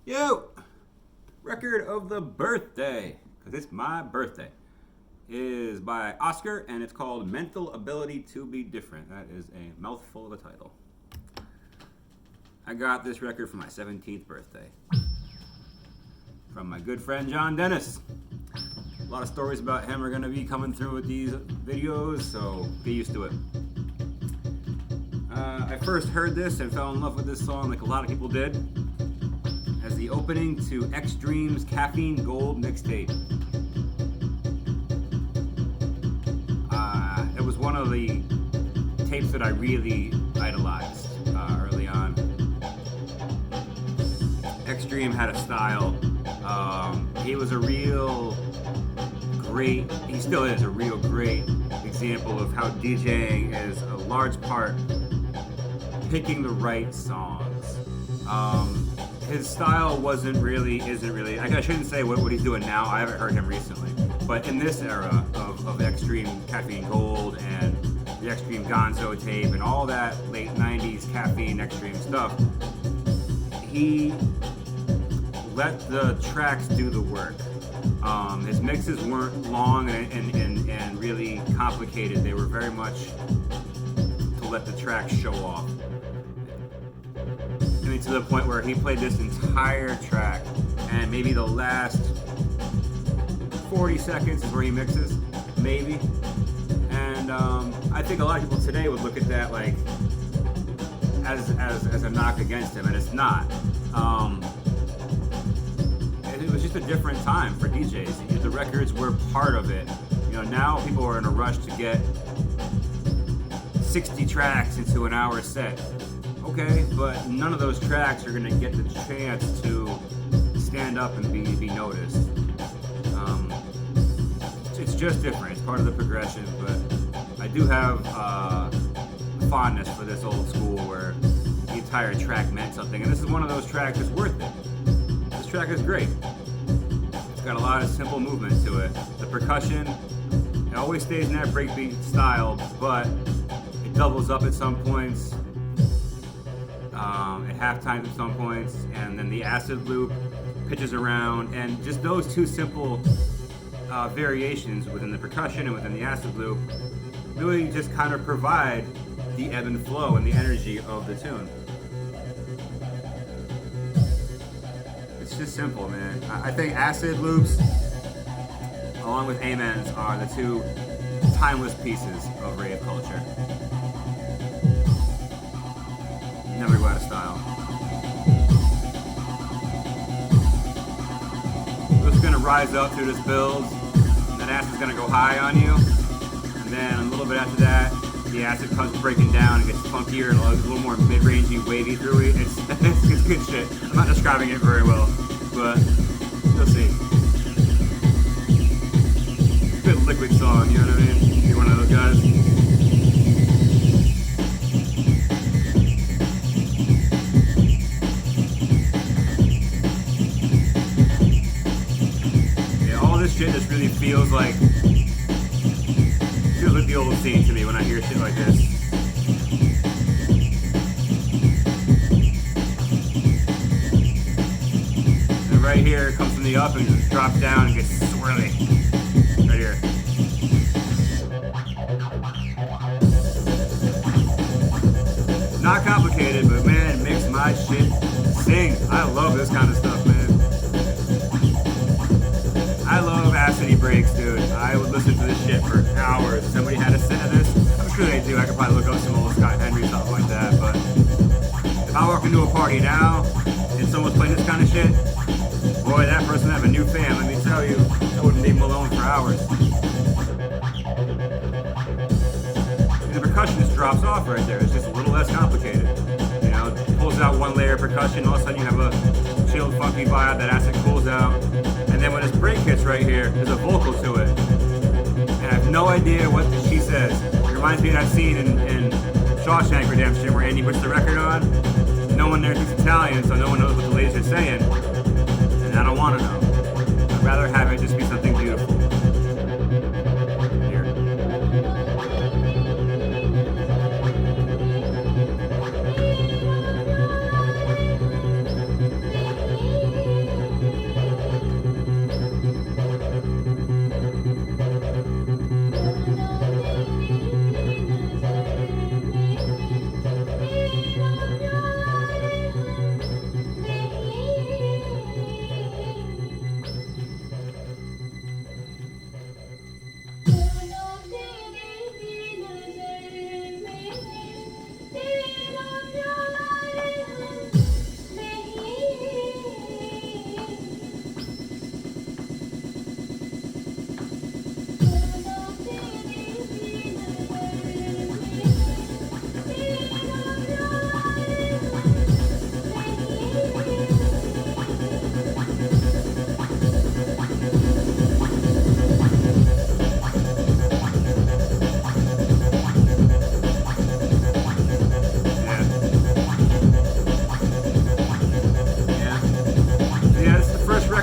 Yo! Record of the birthday, because it's my birthday, is by Oscar, and it's called Mental Ability to Be Different. That is a mouthful of a title. I got this record for my 17th birthday from my good friend John Dennis. A lot of stories about him are going to be coming through with these videos, so get used to it. I first heard this and fell in love with this song like a lot of people did as the opening to X-Dream's Caffeine Gold mixtape. It was one of the tapes that I really idolized early on. X-Dream had a style. He was a real great, he still is a real great example of how DJing is a large part picking the right songs. His style isn't really, I shouldn't say what he's doing now, I haven't heard him recently, but in this era of X-Dream Caffeine Gold and the X-Dream Gonzo tape and all that late 90s Caffeine X-Dream stuff, he let the tracks do the work. His mixes weren't long and really complicated. They were very much to let the tracks show off. I mean, to the point where he played this entire track, and maybe the last 40 seconds is where he mixes, maybe. And I think a lot of people today would look at that like as a knock against him, and it's not. It was just a different time for DJs. The records were part of it. You know, now people are in a rush to get 60 tracks into an hour set. Okay, but none of those tracks are going to get the chance to stand up and be noticed. It's just different. It's part of the progression, but I do have fondness for this old school where the entire track meant something, and this is one of those tracks that's worth it. This track is great. It's got a lot of simple movement to it. The percussion, it always stays in that breakbeat style, but it doubles up at some points. At half times at some points, and then the acid loop pitches around, and just those two simple variations within the percussion and within the acid loop really just kind of provide the ebb and flow and the energy of the tune. It's just simple, man. I think acid loops along with amens are the two timeless pieces of rave culture. Never go out of style. It's just gonna rise up through this build, and that acid's gonna go high on you, and then a little bit after that, the acid comes breaking down and gets funkier and a little more mid-rangey, wavy through it. It's good shit. I'm not describing it very well, but you'll see. Good liquid song, you know what I mean? You're one of those guys. Shit just really feels like the old scene to me when I hear shit like this. And right here it comes from the up and just drops down and gets swirly. Right here. Not complicated, but man, it makes my shit sing. I love this kind of stuff, man. I love acidy breaks, dude. I would listen to this shit for hours. If somebody had a set of this, I'm sure they do. I could probably look up some old Scott Henry, something like that. But if I walk into a party now and someone's playing this kind of shit, boy, that person have a new fan. Let me tell you, I wouldn't leave them alone for hours. And the percussion just drops off right there. It's just a little less complicated. You know, it pulls out one layer of percussion. All of a sudden, you have a chilled, funky vibe. That acid cools out. And then when this break hits right here, there's a vocal to it. And I have no idea what she says. It reminds me of that scene in Shawshank Redemption where Andy puts the record on. No one there speaks Italian, so no one knows what the ladies are saying. And I don't want to know. I'd rather have it just be something beautiful. Here.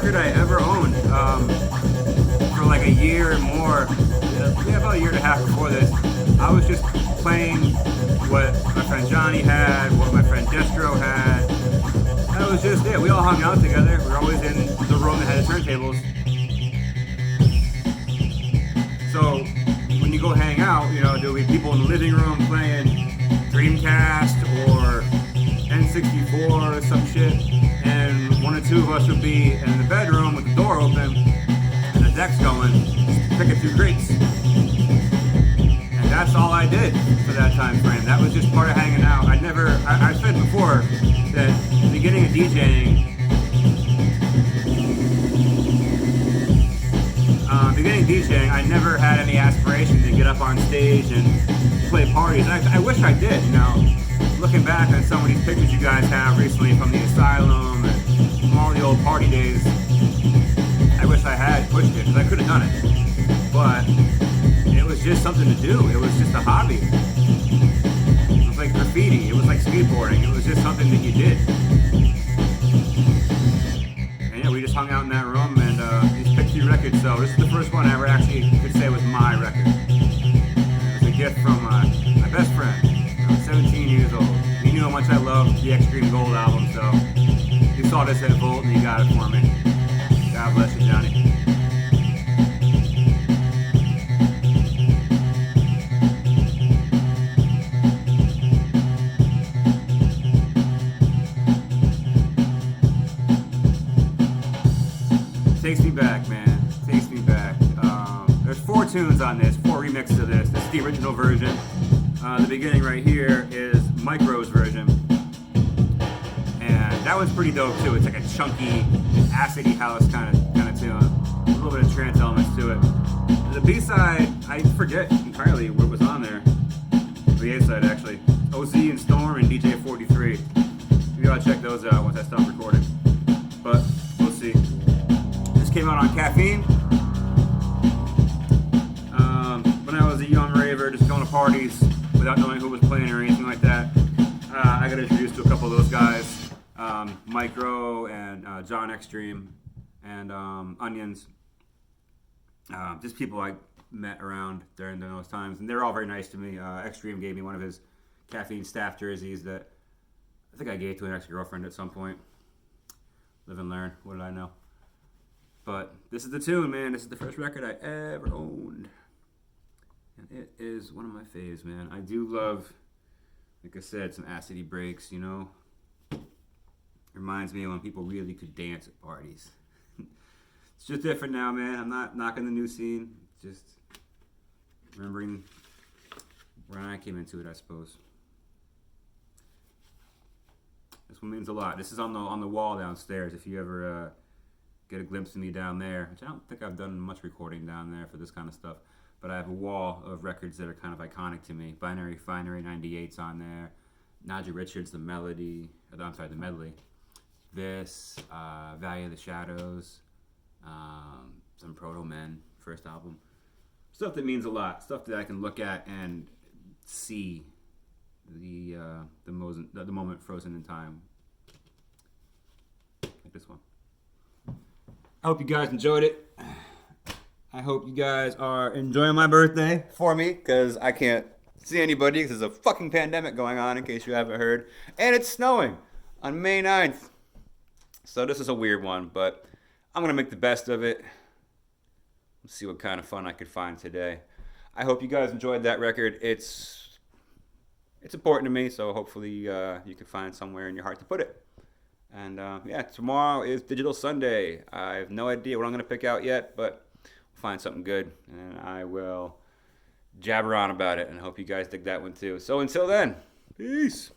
record I ever owned. For like a year and more, yeah, about a year and a half before this, I was just playing what my friend Johnny had, what my friend Destro had. That was just it. We all hung out together. We were always in the room that had the turntables. So when you go hang out, there'll be people in the living room playing Dreamcast or N64 or some shit, and one or two of us would be in the bedroom with the door open and the deck's going, picking through crates. And that's all I did for that time frame. That was just part of hanging out. I've said before that the beginning of DJing, I never had any aspiration to get up on stage and play parties. I wish I did, Looking back on some of these pictures you guys have recently from the Asylum and from all the old party days, I wish I had pushed it, because I could have done it. But it was just something to do. It was just a hobby. It was like graffiti. It was like skateboarding. It was just something that you did. And yeah, we just hung out in that room and these picked few records. So this is the first one I ever actually could say was my record. It was a gift from my best friend. I was 17 years old. He knew how much I loved the Extreme Gold album, so he saw this at Volt and he got it for me. God bless you, Johnny. Takes me back, man. Takes me back. There's 4 tunes on this, 4 remixes of this. This is the original version. The beginning right here is Micro's version. And that one's pretty dope too. It's like a chunky, acidy house kind of tune. A little bit of trance elements to it. The B-side, I forget entirely what was on there. The A-side actually. OZ and Storm and DJ 43. Maybe I'll check those out once I stop recording. But we'll see. This came out on Caffeine. When I was a young raver, just going to parties without knowing who was playing or anything like that, I got introduced to a couple of those guys, Micro and John Extreme and Onions. Just people I met around during those times, and they were all very nice to me. Extreme gave me one of his Caffeine staff jerseys that I think I gave to an ex-girlfriend at some point. Live and learn. What did I know? But this is the tune, man. This is the first record I ever owned. And it is one of my faves, man. I do love, like I said, some acidy breaks, Reminds me of when people really could dance at parties. It's just different now, man. I'm not knocking the new scene. Just remembering when I came into it, I suppose. This one means a lot. This is on the wall downstairs. If you ever get a glimpse of me down there, which I don't think I've done much recording down there for this kind of stuff. But I have a wall of records that are kind of iconic to me. Binary Finery 98's on there. Naja Richards, The Medley. This, Valley of the Shadows. Some Proto Men, first album. Stuff that means a lot. Stuff that I can look at and see the moment frozen in time. Like this one. I hope you guys enjoyed it. I hope you guys are enjoying my birthday for me, because I can't see anybody because there's a fucking pandemic going on, in case you haven't heard. And it's snowing on May 9th. So this is a weird one, but I'm going to make the best of it. Let's see what kind of fun I could find today. I hope you guys enjoyed that record. It's important to me, so hopefully you can find somewhere in your heart to put it. And tomorrow is Digital Sunday. I have no idea what I'm going to pick out yet, but find something good, and I will jabber on about it, and I hope you guys dig that one too. So until then, peace.